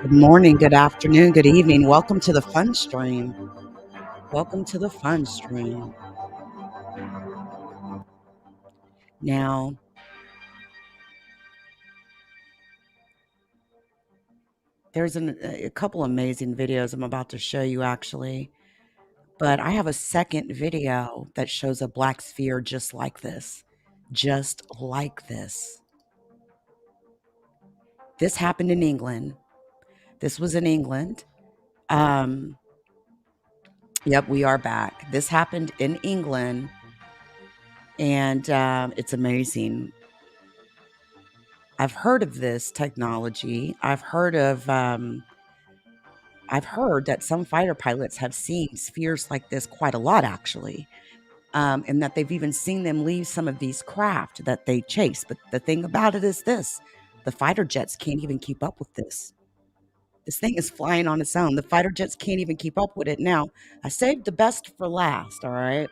Good morning, good afternoon, good evening. Welcome to the fun stream. Welcome to the fun stream. Now, there's a couple amazing videos I'm about to show you actually, but I have a second video that shows a black sphere just like this. Just like this. This happened in England. This was in England. Um, yep, we are back. This happened in England, and it's amazing. I've heard of this technology. I've heard that some fighter pilots have seen spheres like this quite a lot, actually, and that they've even seen them leave some of these craft that they chase. But the thing about it is this: the fighter jets can't even keep up with this. This thing is flying on its own. The fighter jets can't even keep up with it. Now, I saved the best for last, all right?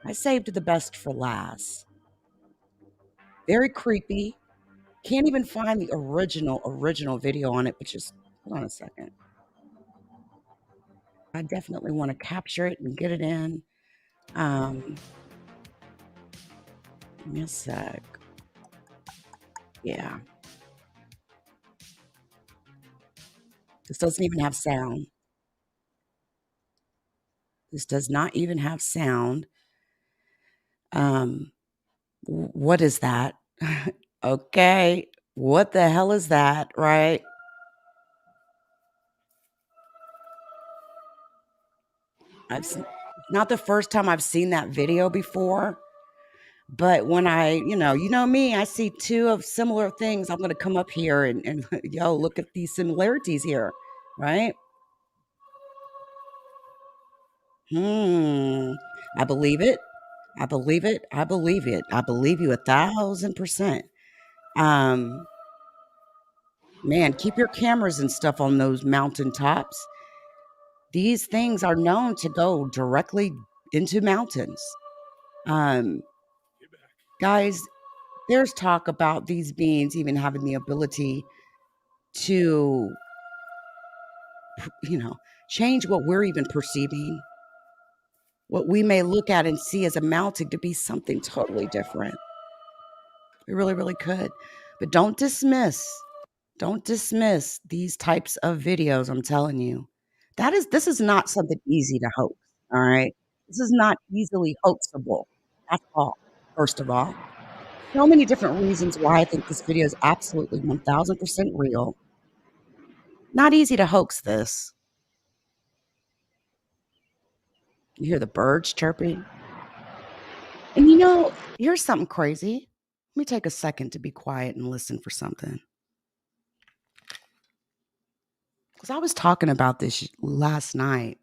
I saved the best for last. Very creepy. Can't even find the original video on it, but just hold on a second. I definitely want to capture it and get it in. Give me a sec. Yeah. This doesn't even have sound. This does not even have sound. What is that? Okay. What the hell is that, right? It's not the first time I've seen that video before, but when you know me, I see two of similar things, I'm gonna come up here and yo, look at these similarities here, right? I believe it. I believe it. I believe it. I believe you 1,000%. Um, man, keep your cameras and stuff on those mountaintops. These things are known to go directly into mountains. Um, guys, there's talk about these beings even having the ability to, you know, change what we're even perceiving, what we may look at and see as a mountain to be something totally different. It really, really could. But don't dismiss these types of videos, I'm telling you. This is not something easy to hoax, all right? This is not easily hoaxable at all, first of all. So many different reasons why I think this video is absolutely 1000% real. Not easy to hoax this. You hear the birds chirping. And here's something crazy. Let me take a second to be quiet and listen for something. Because I was talking about this last night.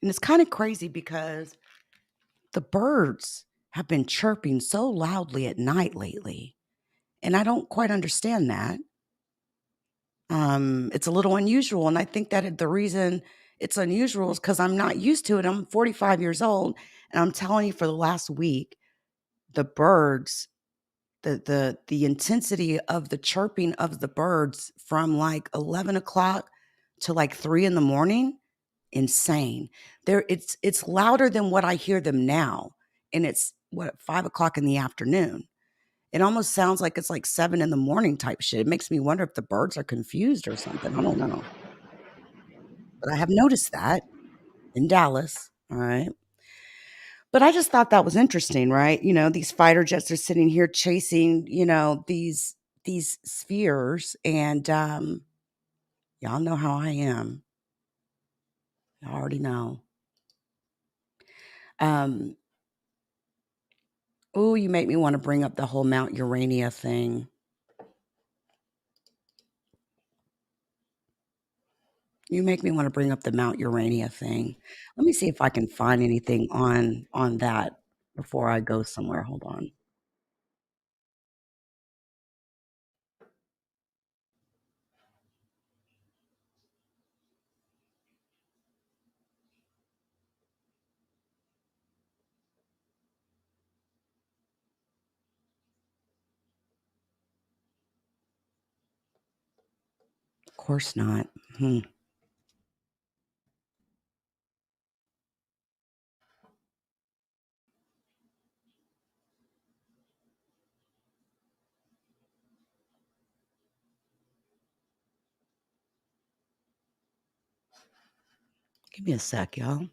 And it's kind of crazy because the birds have been chirping so loudly at night lately. And I don't quite understand that. It's a little unusual. And I think that the reason it's unusual is because I'm not used to it. I'm 45 years old. And I'm telling you, for the last week, the birds, the intensity of the chirping of the birds from like 11 o'clock to like 3 in the morning, insane. It's louder than what I hear them now. And it's what, 5 o'clock in the afternoon. It almost sounds like it's like 7 in the morning type shit. It makes me wonder if the birds are confused or something. I don't know. But I have noticed that in Dallas. All right. But I just thought that was interesting, right? These fighter jets are sitting here chasing, these spheres, and y'all know how I am. I already know. Um, oh, you make me want to bring up the whole Mount Urania thing. You make me want to bring up the Mount Urania thing. Let me see if I can find anything on that before I go somewhere. Hold on. course not. Hmm. Give me a sec, y'all.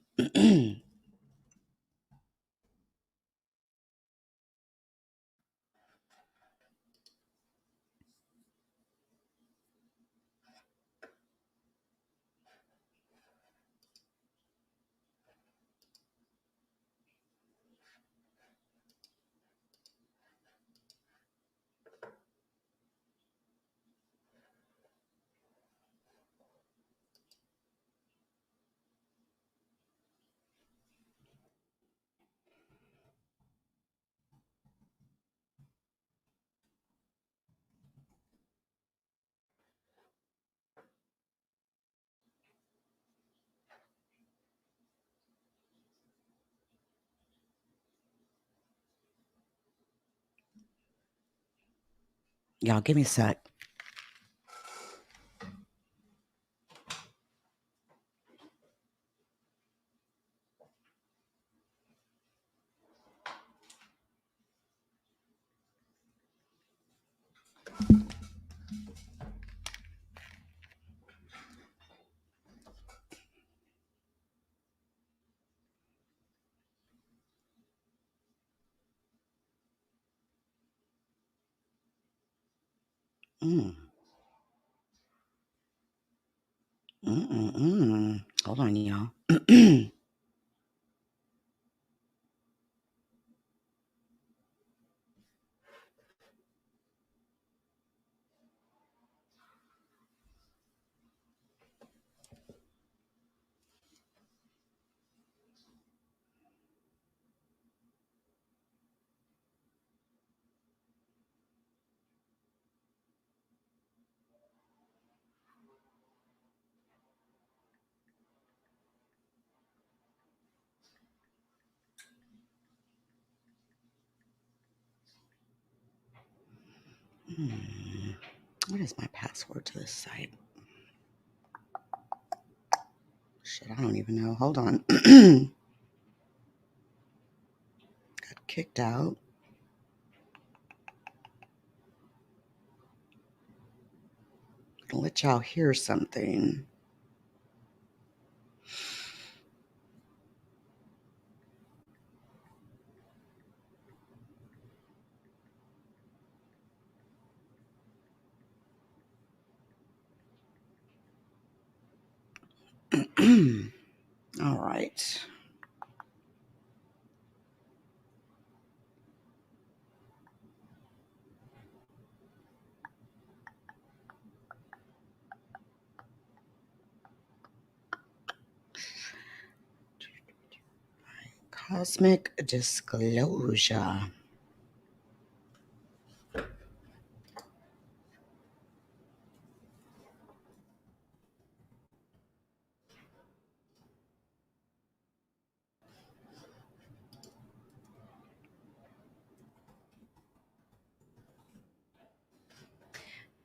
Y'all, give me a sec. Mm. Hold on, y'all. What is my password to this site? Shit, I don't even know. Hold on. Got kicked out. I'll let y'all hear something. All right. Cosmic disclosure.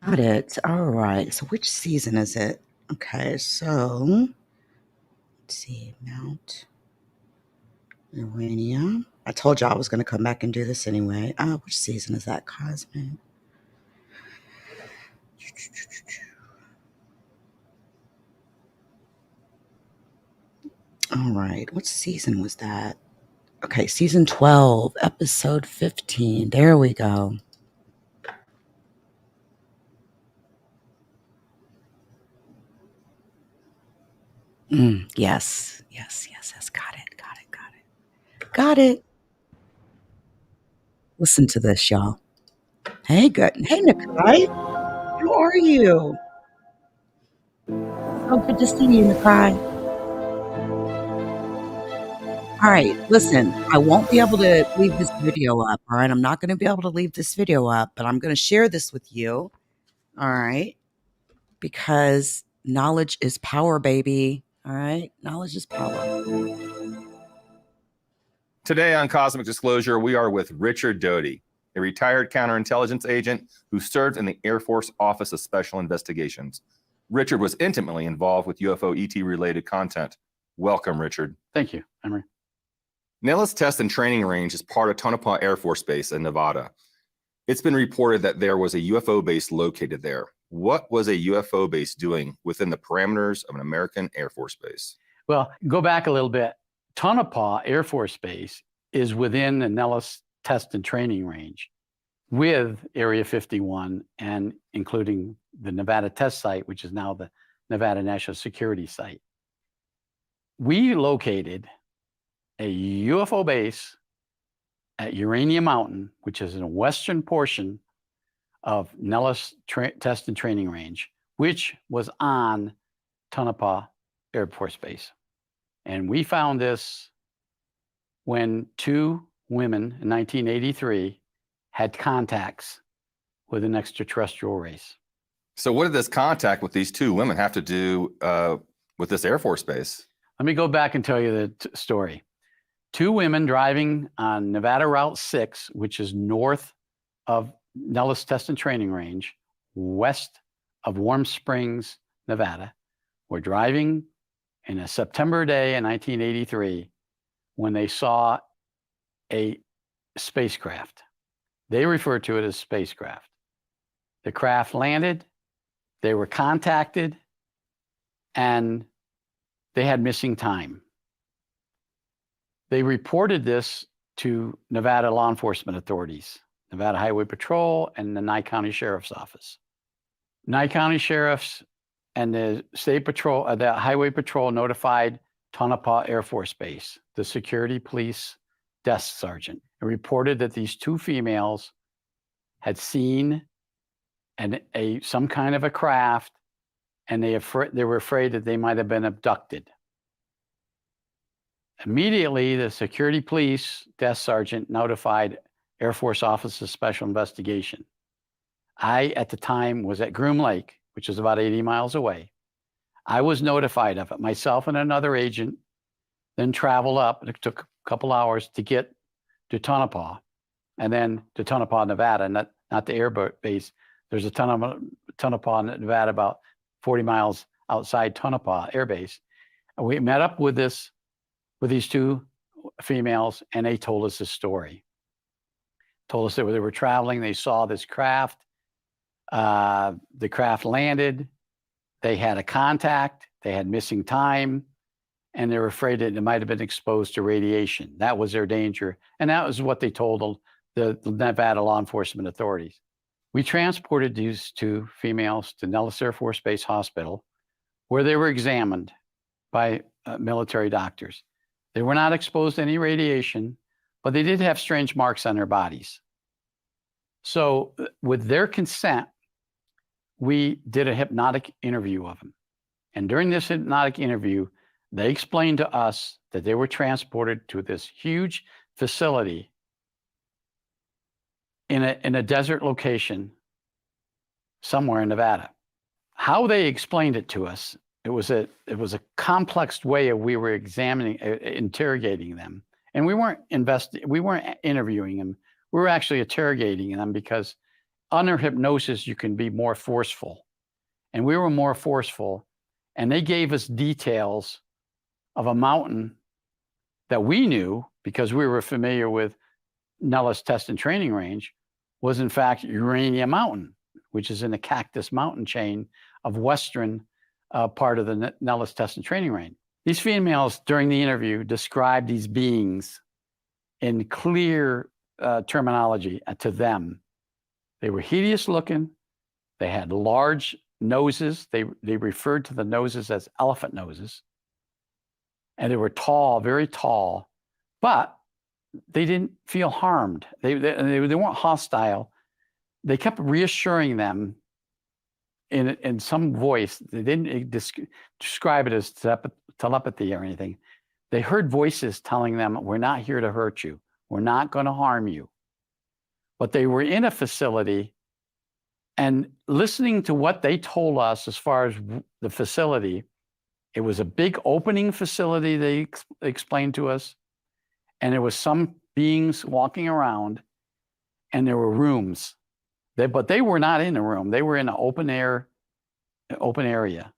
Got it. All right. So which season is it? Okay, so let's see. Mount Urania. I told you I was going to come back and do this anyway. Which season is that? Cosmic. All right. What season was that? Okay, season 12, episode 15. There we go. Yes. Got it. Got it. Listen to this, y'all. Hey, good. Hey, Nakai. How are you? So good to see you, Nakai. All right, listen, I won't be able to leave this video up, all right? I'm not gonna be able to leave this video up, but I'm gonna share this with you, all right? Because knowledge is power, baby, all right? Knowledge is power. Today on Cosmic Disclosure, we are with Richard Doty, a retired counterintelligence agent who served in the Air Force Office of Special Investigations. Richard was intimately involved with UFO ET related content. Welcome, Richard. Thank you, Emery. Nellis Test and Training Range is part of Tonopah Air Force Base in Nevada. It's been reported that there was a UFO base located there. What was a UFO base doing within the parameters of an American Air Force base? Well, go back a little bit. Tonopah Air Force Base is within the Nellis Test and Training Range with Area 51 and including the Nevada Test Site, which is now the Nevada National Security Site. We located a UFO base at Uranium Mountain, which is in the western portion of Nellis Test and Training Range, which was on Tonopah Air Force Base. And we found this when two women in 1983 had contacts with an extraterrestrial race. So what did this contact with these two women have to do with this Air Force base? Let me go back and tell you the story. Two women driving on Nevada Route 6, which is north of Nellis Test and Training Range, west of Warm Springs, Nevada, were driving in a September day in 1983 when they saw a spacecraft. They referred to it as spacecraft. The craft landed, they were contacted, and they had missing time. They reported this to Nevada law enforcement authorities, Nevada Highway Patrol and the Nye County Sheriff's Office. Nye County Sheriffs and the State Patrol, the Highway Patrol notified Tonopah Air Force Base, the security police desk sergeant, and reported that these two females had seen some kind of a craft, and they were afraid that they might have been abducted. Immediately, the security police desk sergeant notified Air Force Office of Special Investigation. I, at the time, was at Groom Lake, which is about 80 miles away. I was notified of it. Myself and another agent then traveled up. It took a couple hours to get to Tonopah, and then to Tonopah, Nevada, not the air base. There's a Tonopah, Nevada, about 40 miles outside Tonopah Air Base. And we met up with these two females, and they told us this story. Told us that they were traveling, they saw this craft. The craft landed, they had a contact, they had missing time, and they were afraid that it might have been exposed to radiation. That was their danger, and that was what they told the Nevada law enforcement authorities. We transported these two females to Nellis Air Force Base Hospital, where they were examined by military doctors. They were not exposed to any radiation, but they did have strange marks on their bodies. So with their consent, we did a hypnotic interview of them. And during this hypnotic interview, they explained to us that they were transported to this huge facility in a desert location somewhere in Nevada. How they explained it to us, it was a complex way of we were interrogating them. And we weren't interviewing them. We were actually interrogating them because under hypnosis, you can be more forceful. And we were more forceful. And they gave us details of a mountain that we knew, because we were familiar with Nellis Test and Training Range, was in fact Uranium Mountain, which is in the Cactus Mountain chain of western part of the Nellis Test and Training Range. These females, during the interview, described these beings in clear terminology to them. They were hideous looking. They had large noses. They referred to the noses as elephant noses. And they were tall, very tall, but they didn't feel harmed. They weren't hostile. They kept reassuring them in some voice. They didn't describe it as telepathy or anything. They heard voices telling them, "We're not here to hurt you. We're not going to harm you." But they were in a facility, and listening to what they told us as far as the facility, it was a big opening facility, they explained to us, and there was some beings walking around, and there were rooms. But they were not in a room. They were in an open air open area,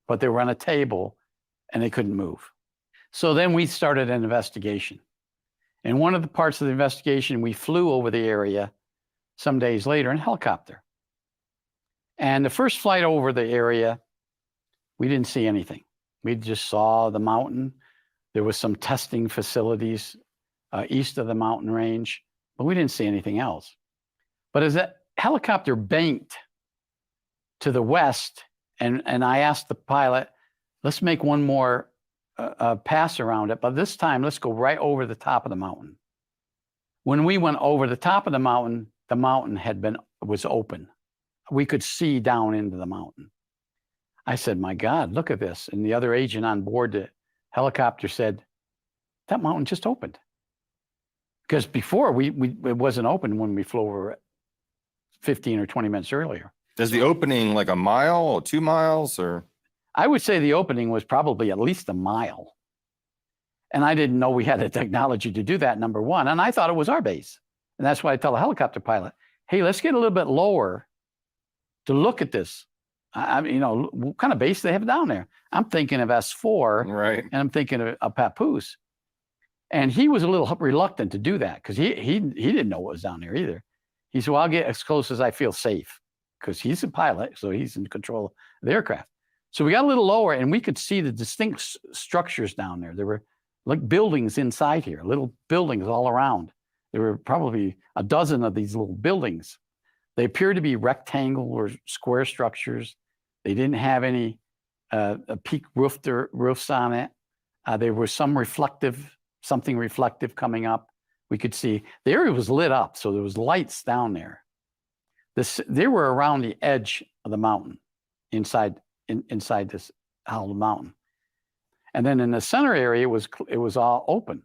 but they were on a table and they couldn't move. So then we started an investigation. And one of the parts of the investigation, we flew over the area some days later in a helicopter. And the first flight over the area, we didn't see anything. We just saw the mountain. There was some testing facilities east of the mountain range, but we didn't see anything else. But as that helicopter banked to the west, and I asked the pilot, let's make one more pass around it, but this time let's go right over the top of the mountain. When we went over the top of the mountain was open. We could see down into the mountain. I said, my God, look at this. And the other agent on board the helicopter said, that mountain just opened. Because before it wasn't open when we flew over it 15 or 20 minutes earlier. Is the opening like a mile or 2 miles or? I would say the opening was probably at least a mile. And I didn't know we had the technology to do that, number one. And I thought it was our base. And that's why I tell the helicopter pilot, hey, let's get a little bit lower to look at this. I mean, what kind of base they have down there? I'm thinking of S4, right? And I'm thinking of Papoose. And he was a little reluctant to do that because he didn't know what was down there either. He said, well, I'll get as close as I feel safe because he's a pilot, so he's in control of the aircraft. So we got a little lower and we could see the distinct structures down there. There were like buildings inside here, little buildings all around. There were probably a dozen of these little buildings. They appeared to be rectangle or square structures. They didn't have any peak roofs on it. There was something reflective coming up. We could see the area was lit up, so there was lights down there. They were around the edge of the mountain, inside this hollow mountain, and then in the center area it was all open,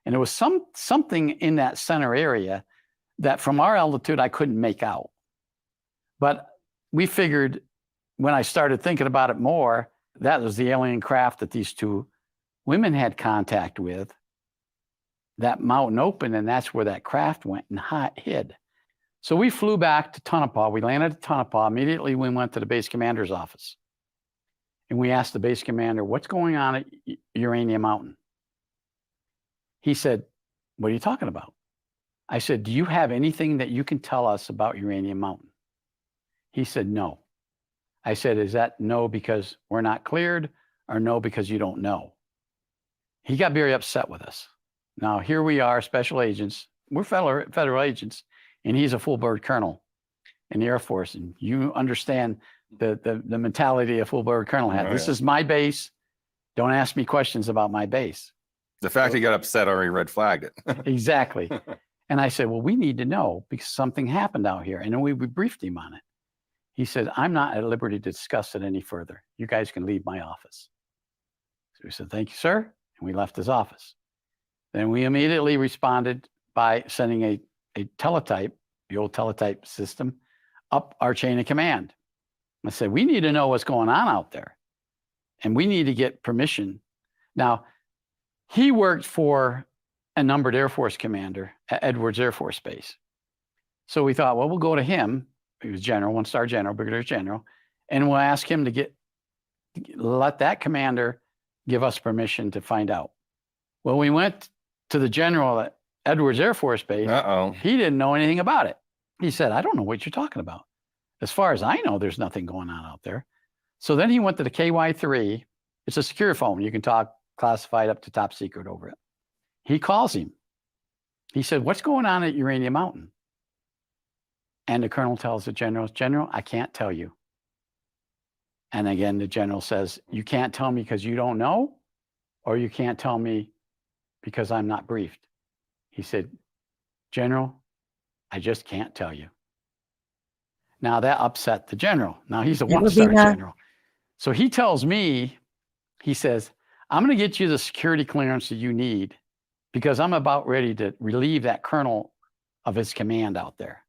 and there was something in that center area that from our altitude I couldn't make out, but we figured when I started thinking about it more, that was the alien craft that these two women had contact with. That mountain opened, and that's where that craft went and hid. So we flew back to Tonopah. We landed at Tonopah. Immediately, we went to the base commander's office. And we asked the base commander, what's going on at Uranium Mountain? He said, what are you talking about? I said, do you have anything that you can tell us about Uranium Mountain? He said, no. I said, is that no because we're not cleared or no because you don't know? He got very upset with us. Now, here we are, special agents. We're federal agents, and he's a full bird colonel in the Air Force. And you understand the mentality a full bird colonel had. This is my base. Don't ask me questions about my base. The fact he got upset already red flagged it. Exactly. And I said, well, we need to know because something happened out here. And then we briefed him on it. He said, I'm not at liberty to discuss it any further. You guys can leave my office. So we said, thank you, sir. And we left his office. Then we immediately responded by sending a teletype, the old teletype system, up our chain of command. I said, we need to know what's going on out there. And we need to get permission. Now, he worked for a numbered Air Force commander at Edwards Air Force Base. So we thought, well, we'll go to him. He was general, one-star general, brigadier general, and we'll ask him to let that commander give us permission to find out. Well, we went to the general at Edwards Air Force Base. He didn't know anything about it. He said, I don't know what you're talking about. As far as I know, there's nothing going on out there. So then he went to the KY3. It's a secure phone. You can talk classified up to top secret over it. He calls him. He said, what's going on at Uranium Mountain? And the colonel tells the general, I can't tell you. And again, the general says, you can't tell me because you don't know, or you can't tell me because I'm not briefed. He said, General, I just can't tell you. Now that upset the general. Now he's a one-star general. So he tells me, he says, I'm going to get you the security clearance that you need because I'm about ready to relieve that colonel of his command out there.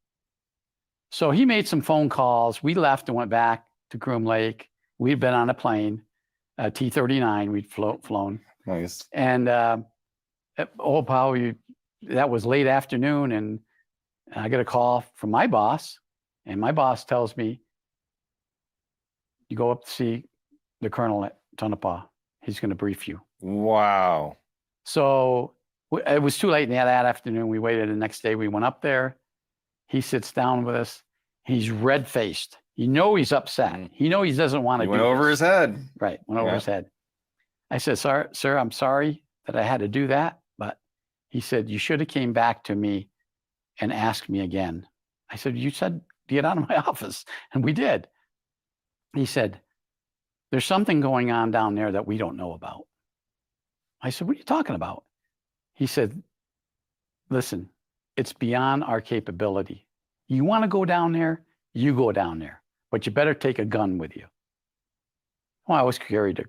So he made some phone calls. We left and went back to Groom Lake. We'd been on a plane, T-39. We'd flown. Nice. And that was late afternoon, and I get a call from my boss, and my boss tells me, You go up to see the colonel at Tonopah. He's going to brief you. Wow. So it was too late in that afternoon. We waited the next day. We went up there. He sits down with us. He's red-faced. You know he's upset. You know he doesn't want to do Went over his head. Right, went over his head. I said, sir, I'm sorry that I had to do that. But he said, you should have came back to me and asked me again. I said, you said to get out of my office. And we did. He said, there's something going on down there that we don't know about. I said, what are you talking about? He said, listen, it's beyond our capability. You want to go down there, you go down there, but you better take a gun with you. Well, I carried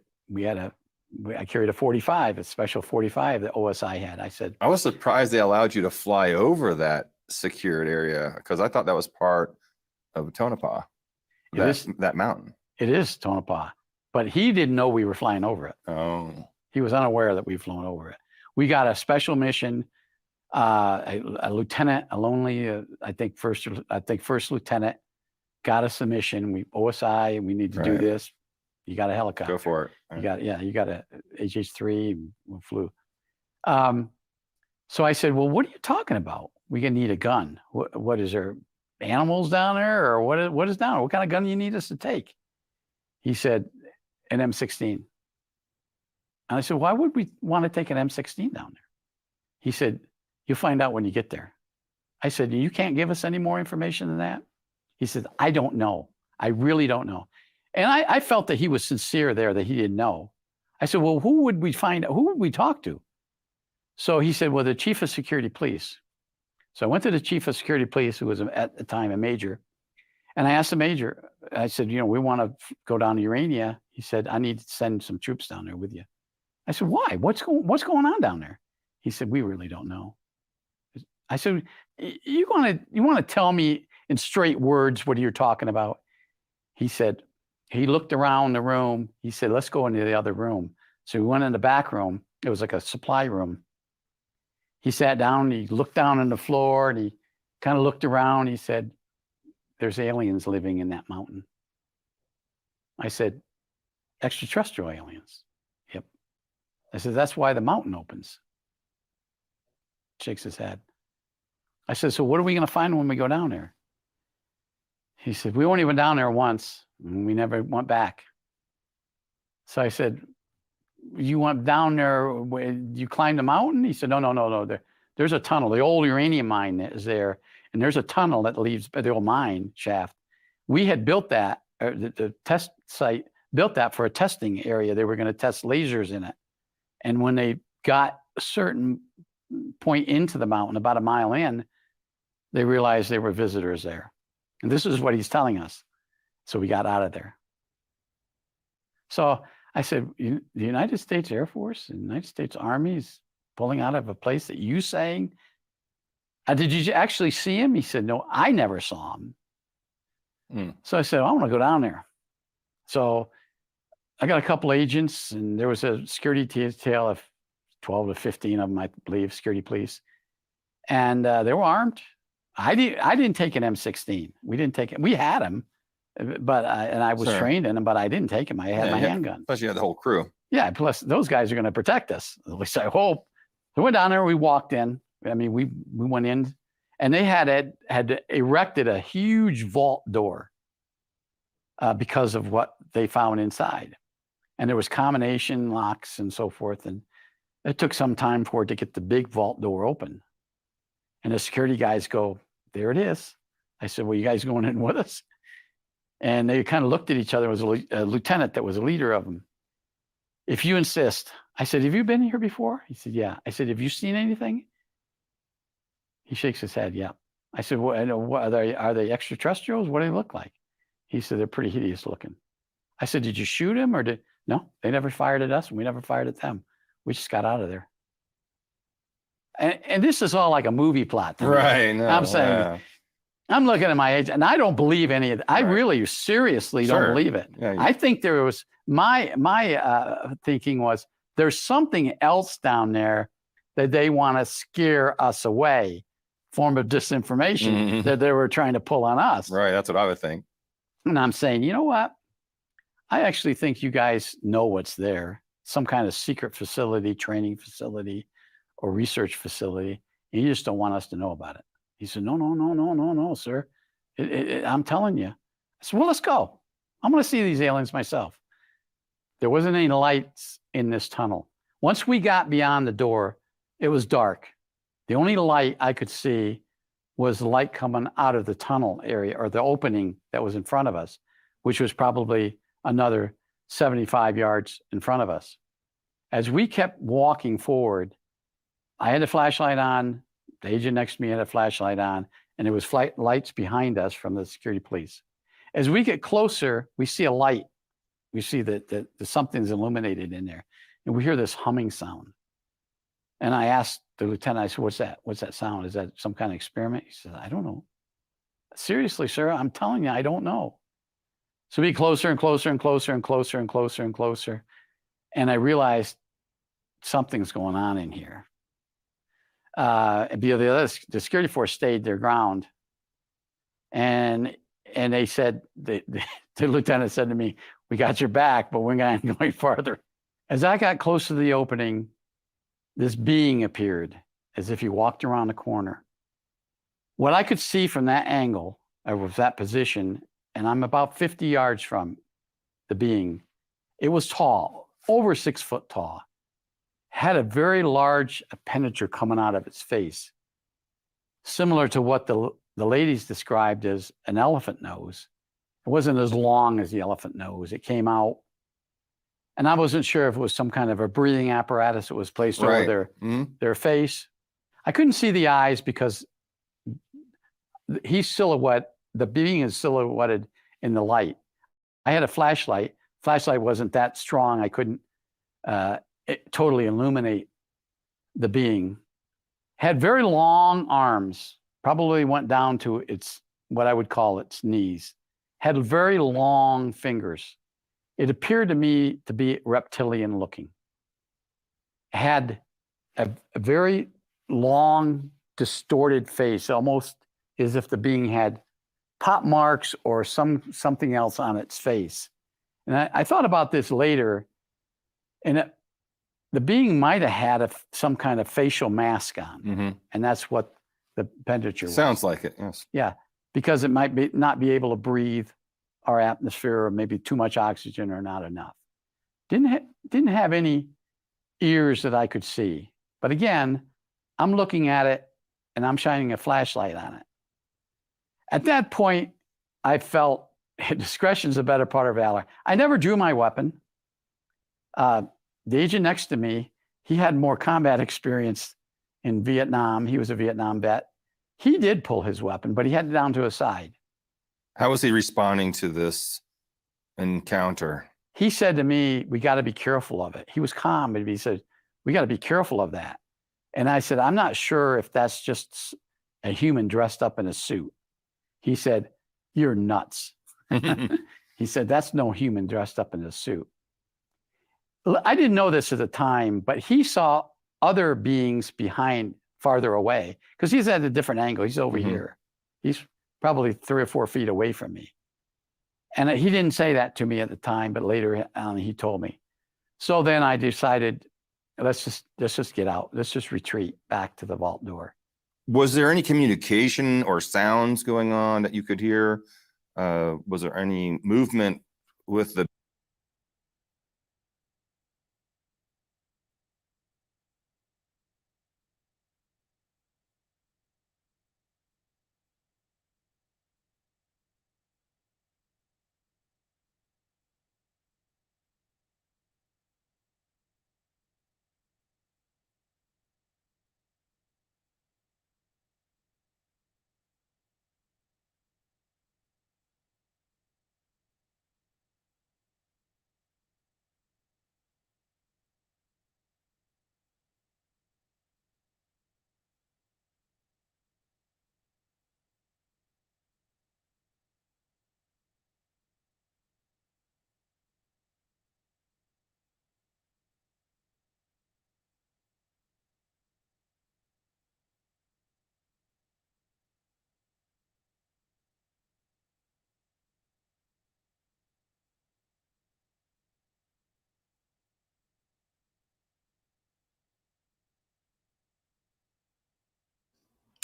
a 45, a special 45 that OSI had. I said, I was surprised they allowed you to fly over that secured area, because I thought that was part of Tonopah, that mountain. It is Tonopah, but he didn't know we were flying over it. Oh. He was unaware that we'd flown over it. We got a special mission, a lieutenant, I think first lieutenant got us a mission. OSI, and we need to do this. You got a helicopter. Go for it. You got a HH-3. We flew. So I said, well, what are you talking about? We're gonna need a gun. What is there? Animals down there, or what is down there? What kind of gun do you need us to take? He said, an M16. And I said, why would we want to take an M16 down there? He said, you'll find out when you get there. I said, you can't give us any more information than that? He said, I don't know. I really don't know. And I felt that he was sincere there, that he didn't know. I said, well, who would we talk to? So he said, well, the chief of security police. So I went to the chief of security police, who was at the time a major. And I asked the major, I said, we want to go down to Urania. He said, I need to send some troops down there with you. I said, why? What's going on down there? He said, we really don't know. I said, you want to tell me in straight words what you're talking about? He said, he looked around the room. He said, let's go into the other room. So we went in the back room. It was like a supply room. He sat down, he looked down on the floor, and he kind of looked around. He said, there's aliens living in that mountain. I said, extraterrestrial aliens. Yep. I said, that's why the mountain opens. Shakes his head. I said, so what are we going to find when we go down there? He said, we only went down there once, and we never went back. So I said, you went down there, you climbed the mountain? He said, no. There's a tunnel. The old uranium mine is there, and there's a tunnel that leads the old mine shaft. We had built that, the test site built that for a testing area. They were going to test lasers in it. And when they got a certain point into the mountain, about a mile in, they realized there were visitors there. And this is what he's telling us. So we got out of there. So I said, the United States Air Force and the United States Army is pulling out of a place that you saying, did you actually see him? He said, no, I never saw him. So I said, I want to go down there. So I got a couple agents, and there was a security detail of 12 to 15 of them, I believe, security police. And they were armed. I didn't take an M16. We didn't take it. We had them, but I was trained in them, but I didn't take them. I had my handgun. Plus you had the whole crew. Yeah. Plus those guys are going to protect us. At least I hope. So we went down there. We walked in. I mean, we went in, and they had erected a huge vault door because of what they found inside. And there was combination locks and so forth. And it took some time for it to get the big vault door open. And the security guys go, there it is. I said, well, you guys going in with us? And they kind of looked at each other. It was a lieutenant that was a leader of them. If you insist. I said, have you been here before? He said, yeah. I said, have you seen anything? He shakes his head, yeah. I said, well, are they extraterrestrials? What do they look like? He said, they're pretty hideous looking. I said, did you shoot him? No, they never fired at us, and we never fired at them. We just got out of there. And this is all like a movie plot. Right. No, I'm saying, I'm looking at my age, and I don't believe any of it. I really seriously don't believe it. Yeah, I think there was, my thinking was, there's something else down there that they want to scare us away, form of disinformation that they were trying to pull on us. Right. That's what I would think. And I'm saying, you know what? I actually think you guys know what's there, some kind of secret facility, training facility, or research facility. And you just don't want us to know about it. He said, no, no, no, no, no, no, sir. I'm telling you. I said, well, let's go. I'm going to see these aliens myself. There wasn't any lights in this tunnel. Once we got beyond the door, it was dark. The only light I could see was the light coming out of the tunnel area, or the opening that was in front of us, which was probably another 75 yards in front of us. As we kept walking forward, I had a flashlight on, the agent next to me had a flashlight on, and there was lights behind us from the security police. As we get closer, we see a light. We see that something's illuminated in there, and we hear this humming sound. And I asked the lieutenant, I said, what's that? What's that sound? Is that some kind of experiment? He said, I don't know. Seriously, sir, I'm telling you, I don't know. So we get closer and closer and closer and closer and closer and closer. And I realized something's going on in here. The security force stayed their ground. And they said, the lieutenant said to me, we got your back, but we're not going farther. As I got close to the opening, this being appeared as if he walked around the corner. What I could see from that angle, or was that position, and I'm about 50 yards from the being, it was tall, over 6 foot tall, had a very large appendage coming out of its face, similar to what the ladies described as an elephant nose. It wasn't as long as the elephant nose. It came out, and I wasn't sure if it was some kind of a breathing apparatus that was placed over their face. I couldn't see the eyes because the being is silhouetted in the light. I had a flashlight. Flashlight wasn't that strong. I couldn't totally illuminate the being. Had very long arms, probably went down to what I would call its knees. Had very long fingers. It appeared to me to be reptilian looking. Had a very long, distorted face, almost as if the being had pop marks or something else on its face. And I thought about this later, and the being might have had some kind of facial mask on, and that's what the appendage was. Sounds like it, yes. Yeah, because it might not be able to breathe our atmosphere, or maybe too much oxygen or not enough. Didn't have any ears that I could see. But again, I'm looking at it and I'm shining a flashlight on it. At that point, I felt discretion's a better part of valor. I never drew my weapon. The agent next to me, he had more combat experience in Vietnam. He was a Vietnam vet. He did pull his weapon, but he had it down to his side. How was he responding to this encounter? He said to me, we got to be careful of it. He was calm, but he said, we got to be careful of that. And I said, I'm not sure if that's just a human dressed up in a suit. He said, you're nuts. He said, that's no human dressed up in a suit. I didn't know this at the time, but he saw other beings behind, farther away, because he's at a different angle. He's over here. He's probably 3 or 4 feet away from me. And he didn't say that to me at the time, but later on he told me. So then I decided, let's just get out. Let's just retreat back to the vault door. Was there any communication or sounds going on that you could hear? Was there any movement with the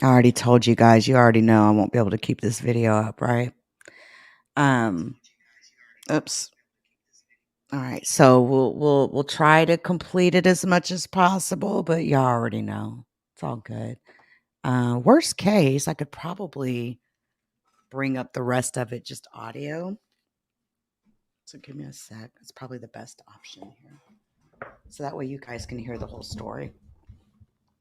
I already told you guys. You already know I won't be able to keep this video up, right? Oops. All right. So we'll try to complete it as much as possible, but you already know. It's all good. Worst case, I could probably bring up the rest of it just audio. So give me a sec. It's probably the best option here. So that way you guys can hear the whole story.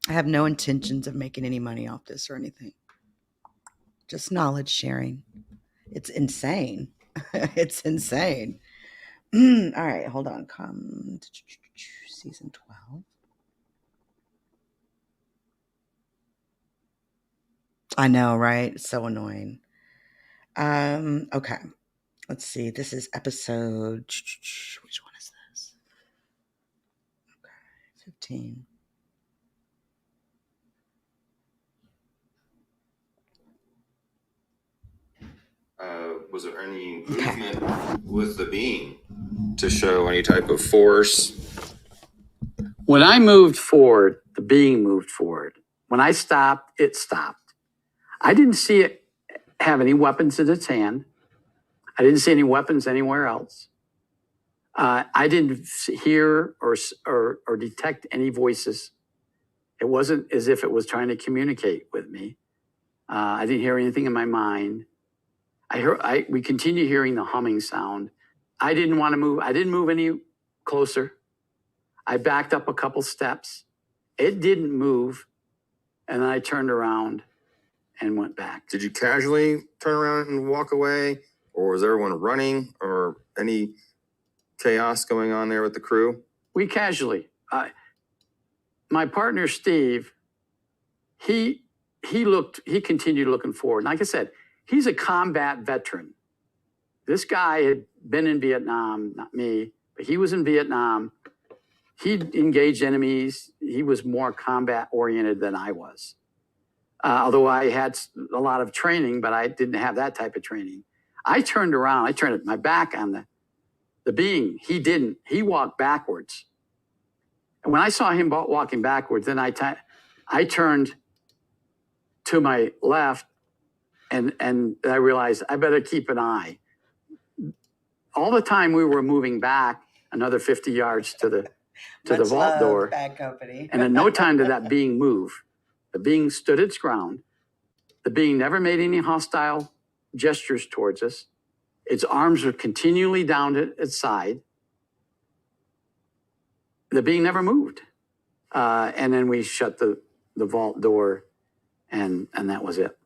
I have no intentions of making any money off this or anything. Just knowledge sharing. It's insane. It's insane. All right, hold on. Come season 12. I know, right? It's so annoying. Okay. Let's see. This is episode. Which one is this? Okay, 15. Was there any movement with the being to show any type of force? When I moved forward, the being moved forward. When I stopped, it stopped. I didn't see it have any weapons in its hand. I didn't see any weapons anywhere else. I didn't hear or detect any voices. It wasn't as if it was trying to communicate with me. I didn't hear anything in my mind. We continue hearing the humming sound. I didn't want to move. I didn't move any closer. I backed up a couple steps. It didn't move. And then I turned around and went back. Did you casually turn around and walk away? Or was everyone running or any chaos going on there with the crew? We casually. My partner, Steve, he continued looking forward. Like I said, he's a combat veteran. This guy had been in Vietnam, not me, but he was in Vietnam. He engaged enemies. He was more combat oriented than I was. Although I had a lot of training, but I didn't have that type of training. I turned around. I turned my back on the being. He didn't. He walked backwards. And when I saw him walking backwards, then I turned to my left, and I realized I better keep an eye. All the time we were moving back another 50 yards to the vault door. Bad company. And in no time did that being move. The being stood its ground. The being never made any hostile gestures towards us. Its arms were continually down at its side. The being never moved. And then we shut the vault door, and that was it.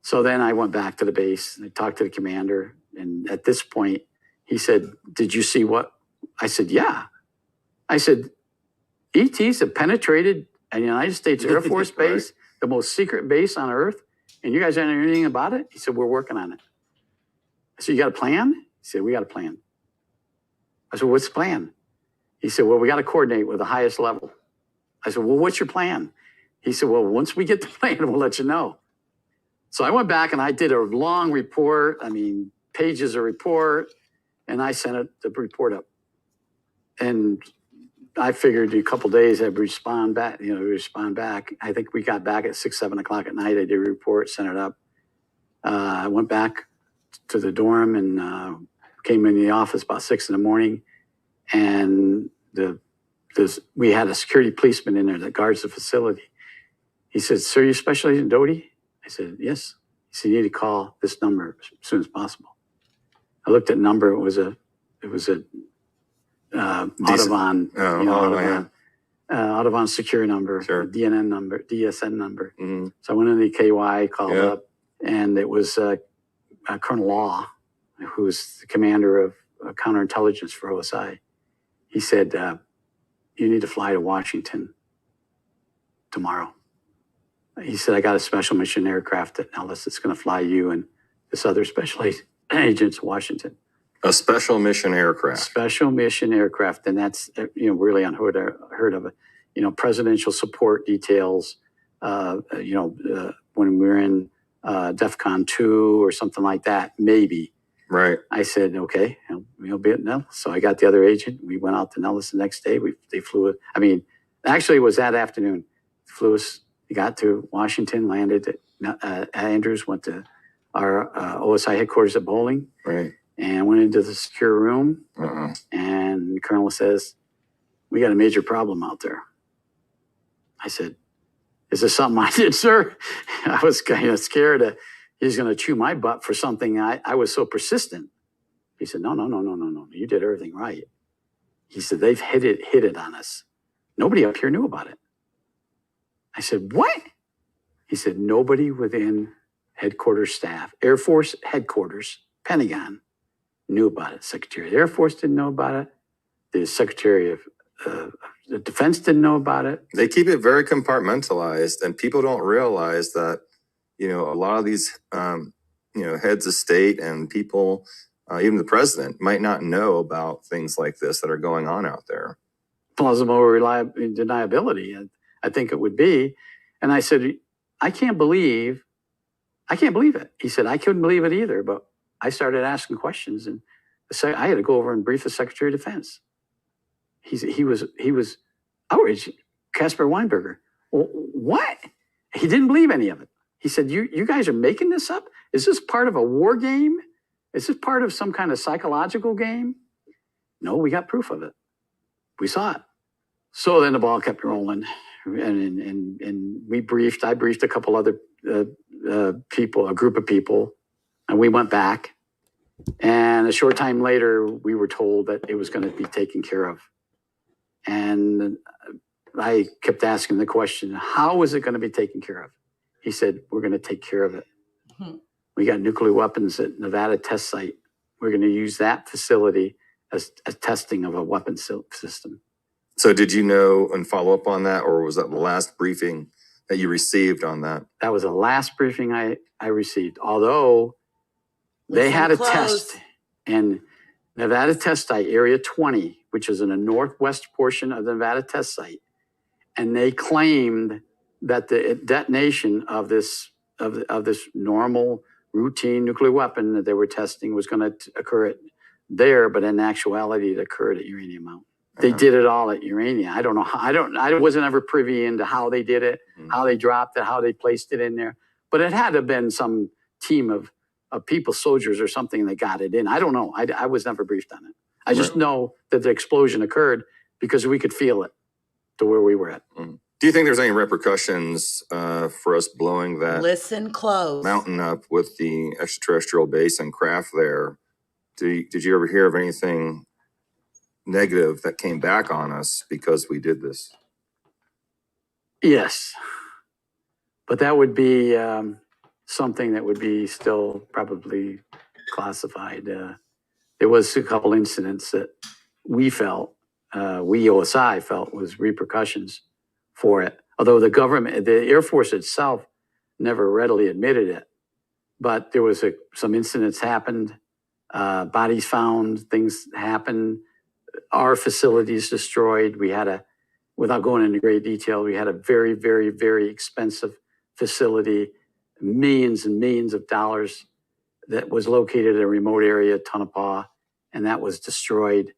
So then I went back to the base, and I talked to the commander, and at this point, he said, "Did you see what?" I said, "Yeah." I said, "ETs have penetrated a United States Air Force base, the most secret base on Earth, and you guys aren't hearing anything about it?" He said, "We're working on it." I said, "You got a plan?" He said, "We got a plan." I said, "What's the plan?" He said, "Well, we got to coordinate with the highest level." I said, "Well, what's your plan?" He said, "Well, once we get the plan, we'll let you know." So I went back and I did a long report. I mean, pages of report, and I sent the report up. And I figured a couple of days I'd respond back. I think we got back at 6, 7 o'clock at night. I did a report, sent it up. I went back to the dorm and came in the office about 6 in the morning. And we had a security policeman in there that guards the facility. He said, "Sir, you Special Agent Doty?" I said, "Yes." He said, "You need to call this number as soon as possible." I looked at the number. It was a Audubon, Audubon secure number, Sure. DSN number. Mm-hmm. So I went into the KY, called up, and it was Colonel Law, who's the commander of counterintelligence for OSI. He said, "You need to fly to Washington tomorrow." He said, "I got a special mission aircraft at Nellis that's going to fly you and this other special agent to Washington." A special mission aircraft. Special mission aircraft, and that's really unheard of it. Presidential support details. When we were in DEFCON 2 or something like that, maybe. Right. I said, "Okay, he'll be at Nellis." So I got the other agent. We went out to Nellis the next day. They flew it. I mean, actually, it was that afternoon. Flew us. He got to Washington, landed at Andrews, went to our OSI headquarters at Bowling, Right. and went into the secure room. And the colonel says, "We got a major problem out there." I said, "Is this something I did, sir?" I was kind of scared that he's going to chew my butt for something I was so persistent. He said, "No. You did everything right." He said, "They've hit it on us. Nobody up here knew about it." I said, "What?" He said, "Nobody within headquarters staff, Air Force headquarters, Pentagon, knew about it. Secretary of the Air Force didn't know about it. The Secretary of the Defense didn't know about it." They keep it very compartmentalized, and people don't realize that, a lot of these, heads of state and people, even the president, might not know about things like this that are going on out there. Plausible deniability, I think it would be. And I said, I can't believe it. He said, "I couldn't believe it either, but I started asking questions, and I had to go over and brief the Secretary of Defense." He was outraged. Casper Weinberger, "Well, what?" He didn't believe any of it. He said, you guys are making this up? Is this part of a war game? Is this part of some kind of psychological game? No, we got proof of it. We saw it. So then the ball kept rolling, and I briefed a couple other people, a group of people, and we went back. And a short time later, we were told that it was going to be taken care of. And I kept asking the question, how is it going to be taken care of? He said, "We're going to take care of it. We got nuclear weapons at Nevada test site. We're going to use that facility as testing of a weapon system." So did you know and follow up on that, or was that the last briefing that you received on that? That was the last briefing I received, although they had a test in Nevada test site, Area 20, which is in the northwest portion of the Nevada test site. And they claimed that the detonation of this normal routine nuclear weapon that they were testing was going to occur there, but in actuality, it occurred at Uranium Mountain. They did it all at Uranium. I don't know how, I wasn't ever privy into how they did it, how they dropped it, how they placed it in there. But it had to have been some team of people, soldiers or something that got it in. I don't know. I was never briefed on it. I just know that the explosion occurred because we could feel it to where we were at. Do you think there's any repercussions for us blowing that mountain up with the extraterrestrial base and craft there? Did you ever hear of anything negative that came back on us because we did this? Yes, but that would be something that would be still probably classified. There was a couple incidents that we felt, we OSI felt was repercussions for it. Although the government, the Air Force itself never readily admitted it, but there was some incidents happened, bodies found, things happened, our facilities destroyed. We had without going into great detail, we had a very, very, very expensive facility, millions and millions of dollars, that was located in a remote area, Tonopah, and that was destroyed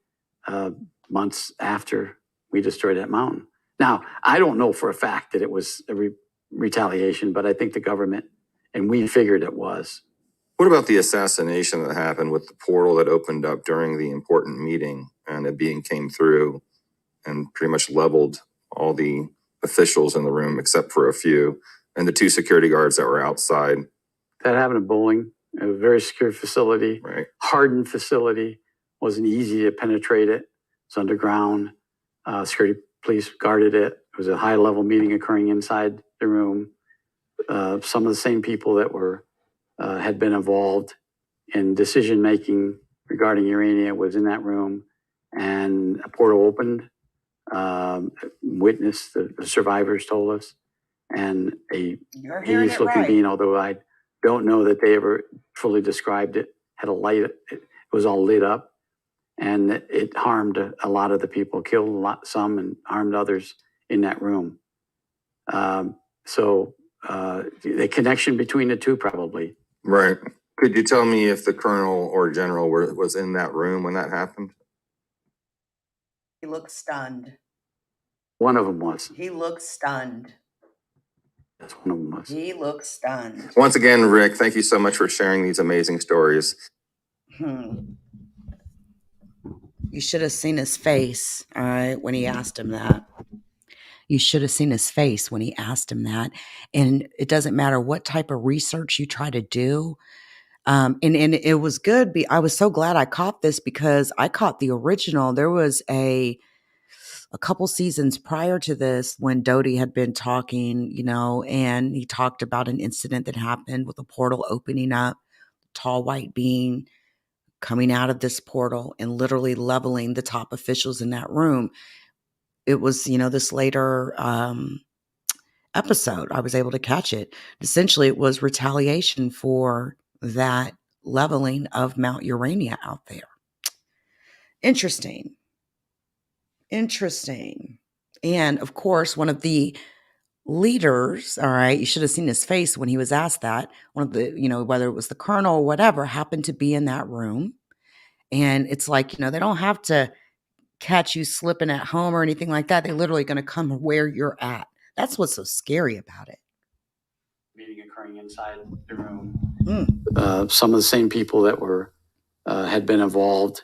months after we destroyed that mountain. Now, I don't know for a fact that it was a retaliation, but I think the government, and we figured it was. What about the assassination that happened with the portal that opened up during the important meeting, and it came through and pretty much leveled all the officials in the room except for a few, and the 2 security guards that were outside? That happened in Bowling, a very secure facility, right. Hardened facility. Wasn't easy to penetrate it. It's underground. Security police guarded it. It was a high-level meeting occurring inside the room. Some of the same people that had been involved in decision-making regarding uranium was in that room, and a portal opened. Witness, the survivors told us, and a hideous-looking being, although I don't know that they ever fully described it, had a light. It was all lit up, and it harmed a lot of the people, killed some, and harmed others in that room. So the connection between the two, probably. Right. Could you tell me if the colonel or general was in that room when that happened? He looked stunned. One of them was. He looked stunned. That's one of them was. He looks stunned. Once again, Rick, thank you so much for sharing these amazing stories. You should have seen his face, all right, when he asked him that. You should have seen his face when he asked him that. And it doesn't matter what type of research you try to do. And it was good. I was so glad I caught this because I caught the original. There was a couple seasons prior to this when Dodie had been talking, and he talked about an incident that happened with a portal opening up, tall white being coming out of this portal and literally leveling the top officials in that room. It was, this later episode, I was able to catch it. Essentially, it was retaliation for that leveling of Mount Urania out there. Interesting. And of course, one of the leaders, all right, you should have seen his face when he was asked that. One of the, whether it was the colonel or whatever, happened to be in that room. And it's like, they don't have to catch you slipping at home or anything like that. They're literally going to come where you're at. That's what's so scary about it. Meeting occurring inside the room. Some of the same people that had been involved.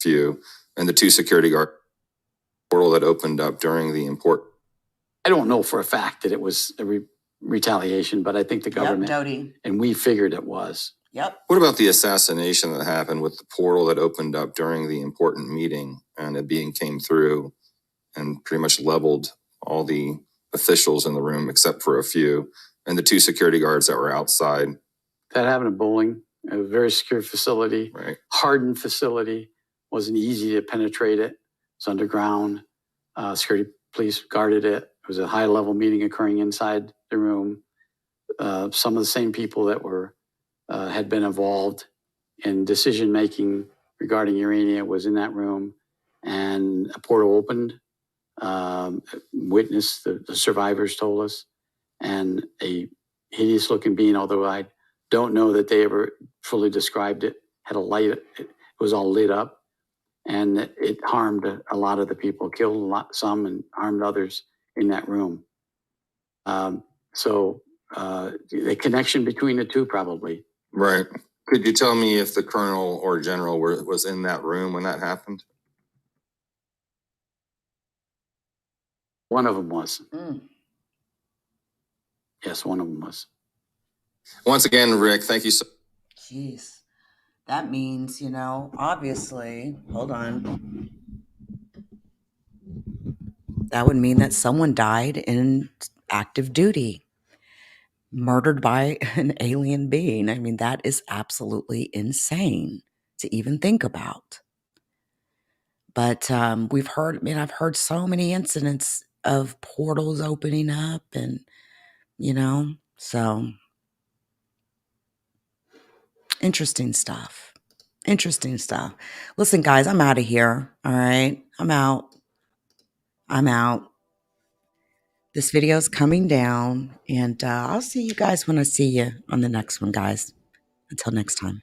Few, and the 2 security guard portal that opened up during the import. I don't know for a fact that it was a retaliation, but I think the government, Dodie. And we figured it was. Yep. What about the assassination that happened with the portal that opened up during the important meeting and it came through and pretty much leveled all the officials in the room except for a few, and the 2 security guards that were outside? That happened in Bowling, a very secure facility, right? Hardened facility. Wasn't easy to penetrate it. It's underground. Security police guarded it. It was a high-level meeting occurring inside the room. Some of the same people that had been involved in decision-making regarding urania was in that room, and a portal opened. Witness, the survivors told us, and a hideous-looking being, although I don't know that they ever fully described it, had a light. It was all lit up. And it harmed a lot of the people, killed some, and harmed others in that room. So the connection between the two, probably. Right. Could you tell me if the colonel or general was in that room when that happened? One of them was. Yes, one of them was. Once again, Rick, thank you so. Jeez. That means, obviously, hold on. That would mean that someone died in active duty, murdered by an alien being. I mean, that is absolutely insane to even think about. But I've heard so many incidents of portals opening up and, so interesting stuff. Listen, guys, I'm out of here. All right. I'm out. This video is coming down, and I'll see you guys when I see you on the next one, guys. Until next time.